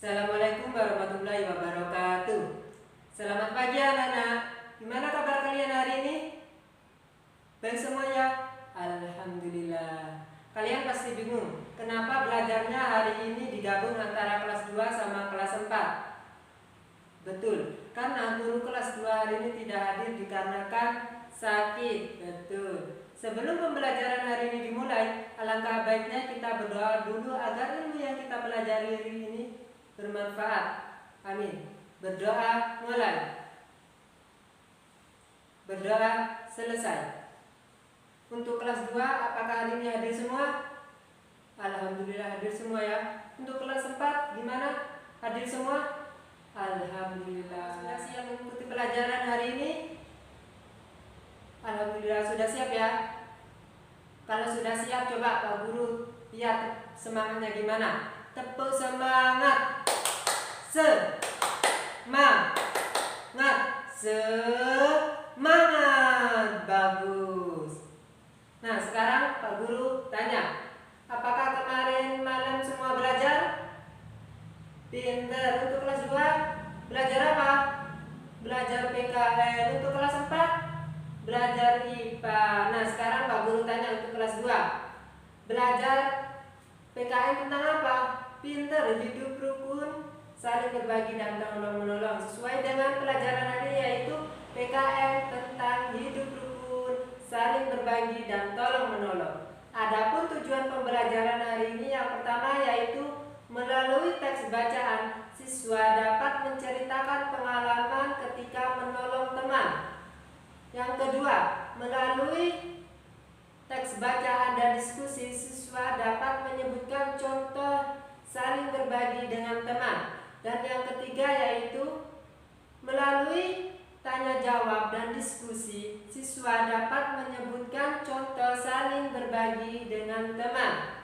Assalamualaikum warahmatullahi wabarakatuh. Selamat pagi anak-anak. Gimana kabar kalian hari ini? Baik semuanya? Alhamdulillah. Kalian pasti bingung, kenapa belajarnya hari ini digabung antara kelas 2 sama kelas 4? Betul, karena guru kelas 2 hari ini tidak hadir dikarenakan sakit. Betul. Sebelum pembelajaran hari ini dimulai, alangkah baiknya kita berdoa dulu agar ilmu yang kita pelajari hari ini bermanfaat. Amin. Berdoa mulai. Berdoa selesai. Untuk kelas 2, apakah hari ini hadir semua? Alhamdulillah hadir semua ya. Untuk kelas 4 gimana? Hadir semua? Alhamdulillah. Sudah siap mengikuti pelajaran hari ini? Alhamdulillah sudah siap ya. Kalau sudah siap, coba Pak Guru lihat semangatnya gimana. Tepuk semangat. Semangat. Semangat. Bagus. Nah, sekarang Pak Guru tanya, apakah kemarin malam semua belajar? Pinter. Untuk kelas 2 belajar apa? Belajar PKN. Untuk kelas 4 belajar IPA. Nah, sekarang Pak Guru tanya untuk kelas 2, belajar PKN tentang apa? Pinter. Hidup rukun, saling berbagi dan tolong-menolong. Sesuai dengan pelajaran hari ini, yaitu PKN tentang hidup rukun, saling berbagi dan tolong-menolong. Adapun tujuan pembelajaran hari ini yang pertama yaitu melalui teks bacaan, siswa dapat menceritakan pengalaman ketika menolong teman. Yang kedua, melalui teks bacaan dan diskusi, siswa dapat menyebutkan contoh saling berbagi dengan teman. Dan yang ketiga yaitu melalui tanya jawab dan diskusi, siswa dapat menyebutkan contoh saling berbagi dengan teman.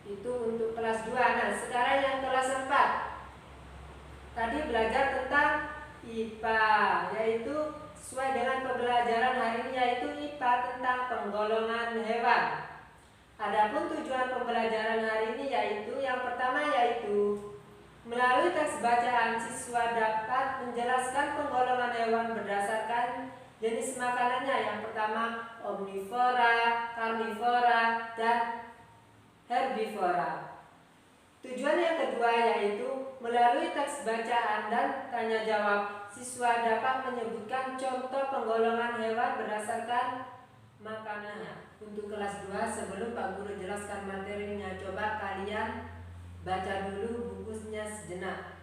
Itu untuk kelas 2. Nah, sekarang yang kelas 4. Tadi belajar tentang IPA, yaitu sesuai dengan pembelajaran hari ini, yaitu IPA tentang penggolongan hewan. Adapun tujuan pembelajaran hari ini yaitu yang pertama yaitu melalui teks bacaan, siswa dapat menjelaskan penggolongan hewan berdasarkan jenis makanannya. Yang pertama omnivora, karnivora, dan herbivora. Tujuan yang kedua yaitu melalui teks bacaan dan tanya jawab, siswa dapat menyebutkan contoh penggolongan hewan berdasarkan makanannya. Untuk kelas 2, sebelum Pak Guru jelaskan materinya, coba kalian baca dulu bukunya sejenak.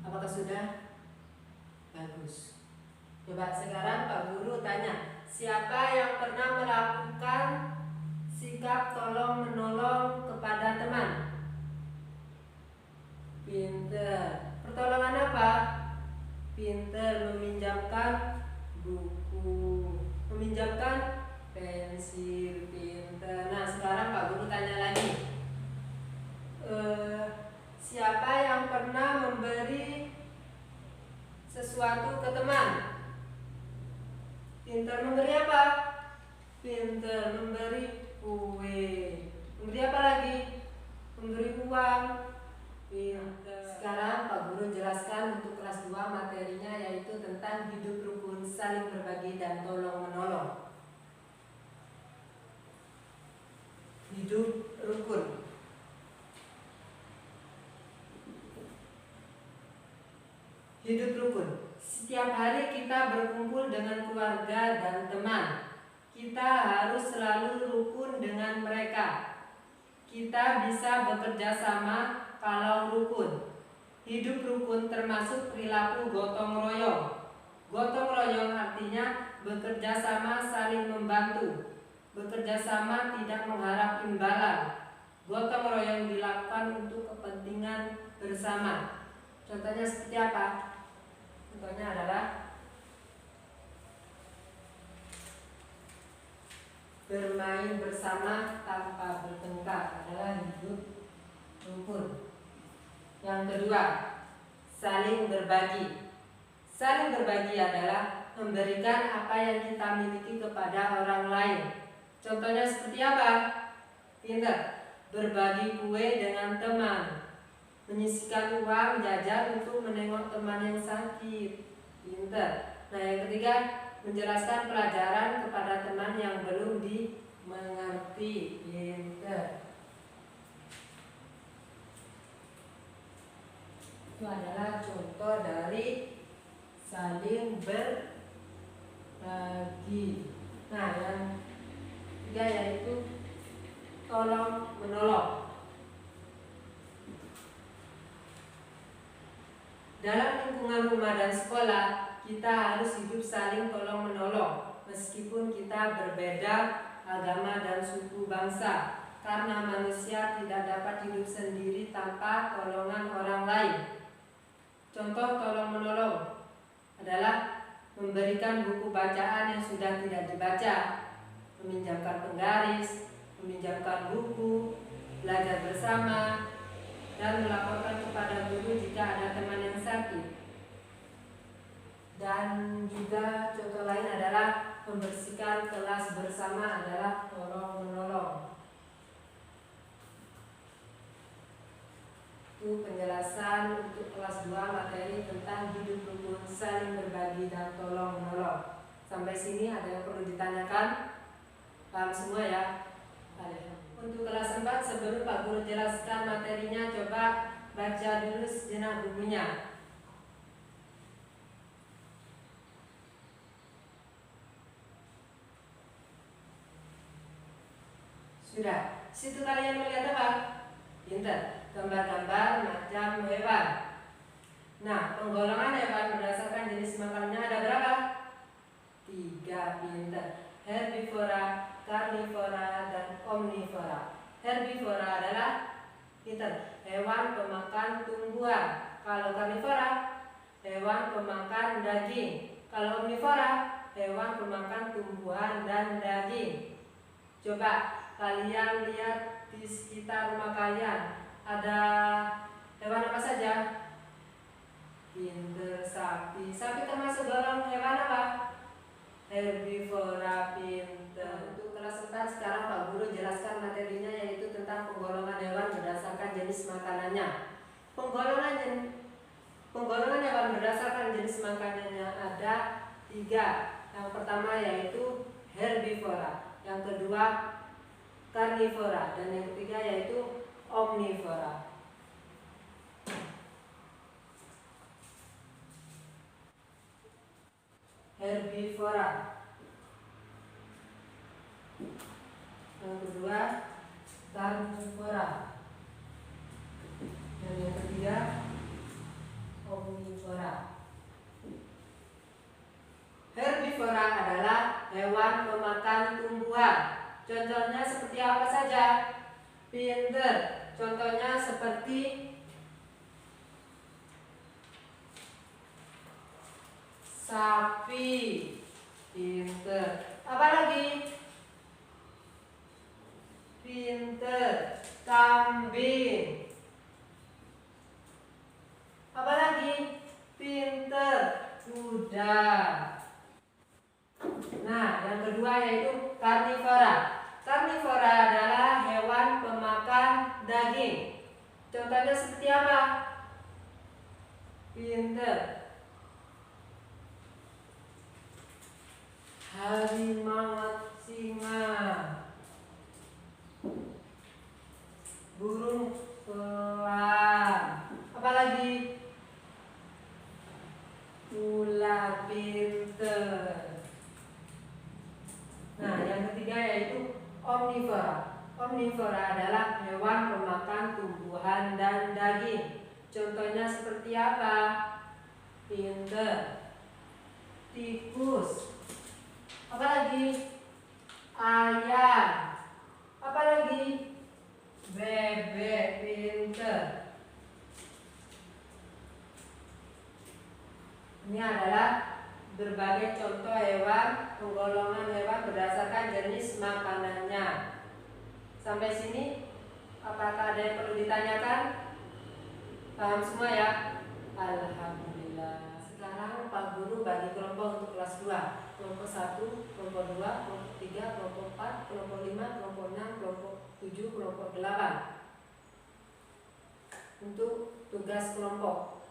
Apakah sudah? Bagus. Coba sekarang Pak Guru tanya, siapa yang pernah melakukan sikap tolong menolong kepada teman? Pinter. Pertolongan apa? Pinter. Meminjamkan buku, meminjamkan pensil. Pinter. Nah, sekarang Pak Guru tanya lagi, siapa yang pernah memberi sesuatu ke teman? Pinter. Memberi apa? Pinter. Memberi kue. Memberi apa lagi? Memberi uang. Pinter. Sekarang Pak Guru jelaskan untuk kelas 2 materinya, yaitu tentang hidup rukun, saling berbagi dan tolong menolong. Hidup rukun. Hidup rukun. Setiap hari kita berkumpul dengan keluarga dan teman. Kita harus selalu rukun dengan mereka. Kita bisa bekerja sama kalau rukun. Hidup rukun termasuk perilaku gotong royong. Gotong royong artinya bekerja sama saling membantu. Bekerja sama tidak mengharap imbalan. Gotong royong dilakukan untuk kepentingan bersama. Contohnya seperti apa? Contohnya adalah bermain bersama tanpa bertengkar, adalah hidup rukun. Yang kedua, saling berbagi. Saling berbagi adalah memberikan apa yang kita miliki kepada orang lain. Contohnya seperti apa? Pintar. Berbagi kue dengan teman. Menyisihkan uang jajan untuk menengok teman yang sakit. Pintar. Nah, yang ketiga, menjelaskan pelajaran kepada teman yang belum dimengerti. Pintar. Itu adalah contoh dari saling berbagi. Nah, yang ketiga yaitu tolong menolong. Dalam lingkungan rumah dan sekolah, kita harus hidup saling tolong menolong meskipun kita berbeda agama dan suku bangsa, karena manusia tidak dapat hidup sendiri tanpa tolongan orang lain. Contoh tolong menolong adalah memberikan buku bacaan yang sudah tidak dibaca, meminjamkan penggaris, meminjamkan buku, belajar bersama, dan melaporkan kepada guru jika ada teman yang sakit. Dan juga contoh lain adalah membersihkan kelas bersama adalah tolong menolong. Itu penjelasan untuk kelas 2 materi tentang hidup rukun, saling berbagi, dan tolong menolong. Sampai sini ada yang perlu ditanyakan? Paham semua ya? Untuk kelas 4, sebelum Pak Guru jelaskan materinya, coba baca dulu sejenak bukunya. Sudah? Situ kalian melihat apa? Pintar. Gambar-gambar macam hewan. Nah, penggolongan hewan berdasarkan jenis makanannya ada berapa? 3. Pintar. Herbivora, karnivora, dan omnivora. Herbivora adalah pintar, hewan pemakan tumbuhan. Kalau karnivora, hewan pemakan daging. Kalau omnivora, hewan pemakan tumbuhan dan daging. Coba kalian lihat di sekitar rumah kalian, ada hewan apa saja? Pintar, sapi. Sapi termasuk golongan hewan apa? Herbivora. Pintar. Untuk kelas 4 sekarang Pak Guru jelaskan materinya, yaitu tentang penggolongan hewan berdasarkan jenis makanannya. Penggolongan hewan berdasarkan jenis makanannya ada 3. Yang pertama yaitu herbivora, yang kedua karnivora, dan yang ketiga yaitu omnivora. Herbivora, yang kedua karnivora, dan yang ketiga omnivora. Herbivora adalah hewan pemakan tumbuhan. Contohnya seperti apa saja? Pintar. Contohnya seperti sapi. Pintar. Apa lagi? Pintar. Kambing. Apa lagi? Pintar. Kuda. Nah, yang kedua yaitu karnivora. Karnivora adalah hewan pemakan daging. Contohnya seperti apa? Pintar. Harimau, singa, burung elang. Apalagi? Ular. Pintar. Nah, yang ketiga yaitu omnivora. Omnivora adalah hewan pemakan tumbuhan dan daging. Contohnya seperti apa? Pintar. Tikus. Apa lagi? Ayam. Apa lagi? Bebek. Pintar. Ini adalah berbagai contoh hewan, penggolongan hewan berdasarkan jenis makanannya. Sampai sini, apakah ada yang perlu ditanyakan? Paham semua ya? Alhamdulillah. Sekarang Pak Guru bagi kelompok untuk kelas 2. Kelompok 1, kelompok 2, kelompok 3, kelompok 4, kelompok 5, kelompok 6, kelompok 7, kelompok 8. Untuk tugas kelompok.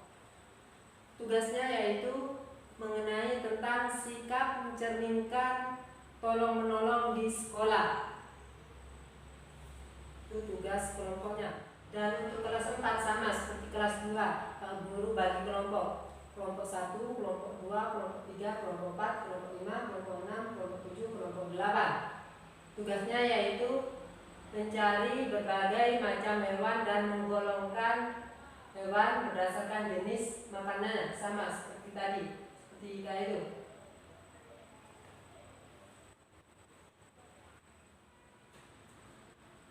Tugasnya yaitu mengenai tentang sikap mencerminkan tolong-menolong di sekolah. Itu tugas kelompoknya. Dan untuk kelas 4 sama seperti kelas 2, Pak Guru bagi kelompok. Kelompok 1, kelompok 2, kelompok 3, kelompok 4, kelompok 5, kelompok 6, kelompok 7, kelompok 8. Tugasnya yaitu mencari berbagai macam hewan dan menggolongkan hewan berdasarkan jenis makanannya, sama seperti tadi, seperti kayak itu.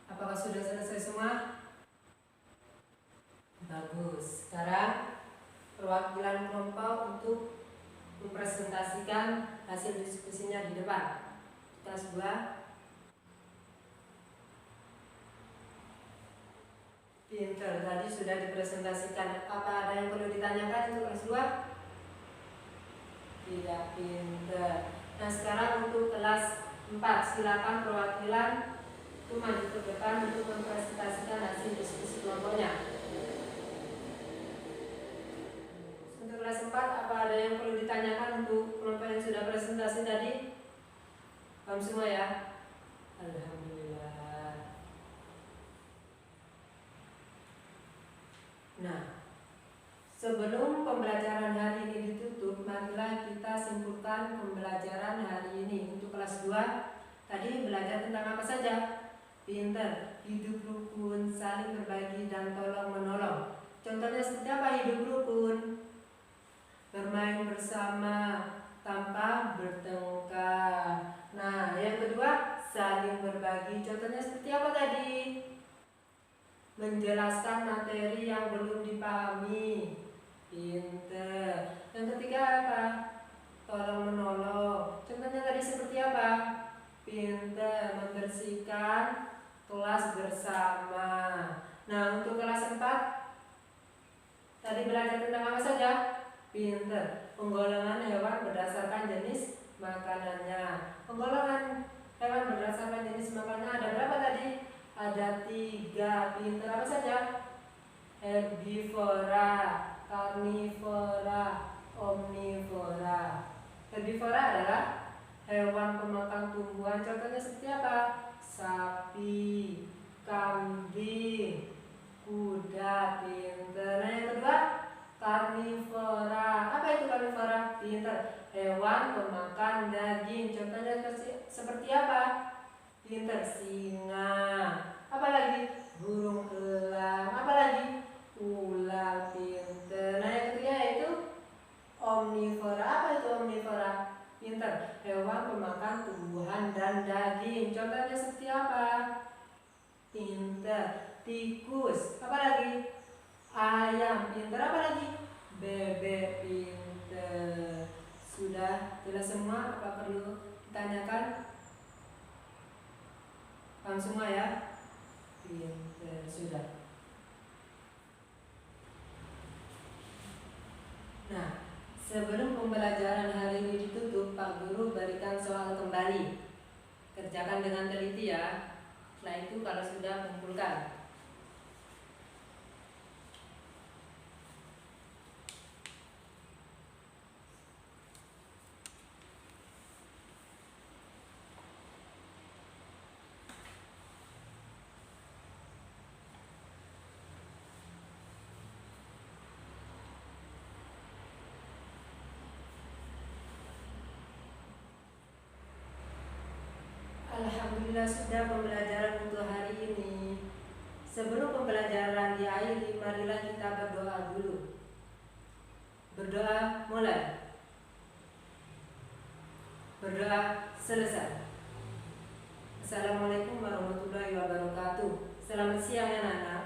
Apakah sudah selesai semua? Bagus. Sekarang perwakilan kelompok untuk mempresentasikan hasil diskusinya di depan. Kelas 2. Pinter, tadi sudah dipresentasikan. Apa ada yang perlu ditanyakan untuk kelas 2? Tidak, pinter. Nah, sekarang untuk kelas 4, silakan perwakilan itu maju ke depan untuk mempresentasikan hasil diskusi kelompoknya. Untuk kelas 4, apa ada yang perlu ditanyakan untuk kelompok yang sudah presentasi tadi? Paham semua ya? Alhamdulillah. Nah, sebelum pembelajaran hari ini ditutup, marilah kita simpulkan pembelajaran hari ini. Untuk kelas 2, tadi belajar tentang apa saja? Pinter, hidup rukun, saling berbagi, dan tolong-menolong. Contohnya seperti apa hidup rukun? Bermain bersama tanpa bertengkar. Nah, yang kedua, saling berbagi. Contohnya seperti apa tadi? Menjelaskan materi yang belum dipahami. Pinter. Yang ketiga apa? Tolong-menolong. Contohnya tadi seperti apa? Pinter. Membersihkan kelas bersama. Nah, untuk kelas 4 tadi belajar tentang apa saja? Pinter. Penggolongan hewan berdasarkan jenis makanannya. Penggolongan hewan berdasarkan jenis makanannya ada berapa tadi? Ada 3. Pinter. Apa saja? Herbivora, karnivora, omnivora. Herbivora adalah hewan pemakan tumbuhan. Contohnya seperti apa? Sapi, kambing, kuda. Pinter. Nah, yang kedua, karnivora. Apa itu karnivora? Pinter. Hewan pemakan daging. Contohnya seperti apa? Pinter. Singa. Apa lagi? Burung elang. Apa lagi? Ular. Pinter. Nah, yang ketiga yaitu omnivora. Apa itu omnivora? Pinter. Hewan pemakan tumbuhan dan daging. Contohnya seperti apa? Pinter. Tikus. Apa lagi? Ayam. Pinter. Apa lagi? Bebek. Pinter. Sudah jelas semua? Apa perlu ditanyakan? Paham semua ya? Pinter. Sudah. Nah, sebelum pembelajaran hari ini ditutup, Pak Guru berikan soal kembali. Kerjakan dengan teliti ya. Setelah itu kalau sudah kumpulkan. Alhamdulillah sudah pembelajaran untuk hari ini. Sebelum pembelajaran diakhiri, marilah kita berdoa dulu. Berdoa mulai. Berdoa selesai. Assalamualaikum warahmatullahi wabarakatuh. Selamat siang anak-anak.